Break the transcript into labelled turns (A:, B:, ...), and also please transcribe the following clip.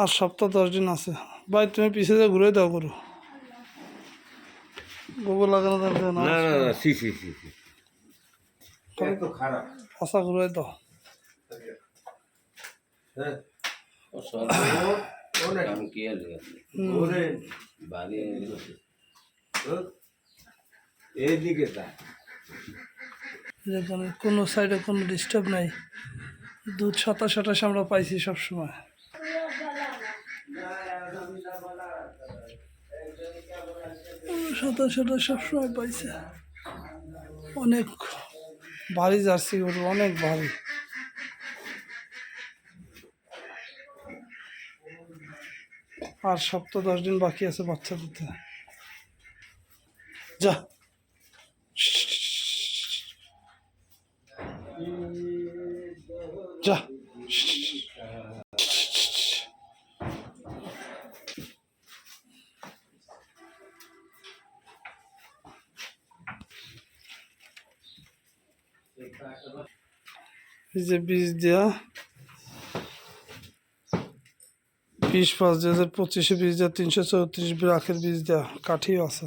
A: আর সপ্তাহ 10 দিন আছে ভাই, তুমি পিছিয়ে যা ঘুরে দাও গরু, গোবর লাগানো দরকার না।
B: না না না, সি সি সি সি, এত খারাপ।
A: আশা ঘুরে দাও।
B: হ্যাঁ
C: ও সব কাম কি আর
B: ওরে
C: বাড়ি
B: এইদিকে তা
A: যেখানে কোনো সাইডে কোনো ডিস্টার্ব নাই, দুধ 27-28 আমরা পাইছি সবসময়। 27-28 সবসময় পাইছে। অনেক ভারী জার্সি গরু, অনেক ভারী। আর সপ্তাহ 10 দিন বাকি আছে বাচ্চা দিতে। যা যা এই যে বীজ দেয়া 20/5/2025 বীজ দেওয়া, 334 ব্রাকের বীজ দেওয়া, কাঠিও আছে।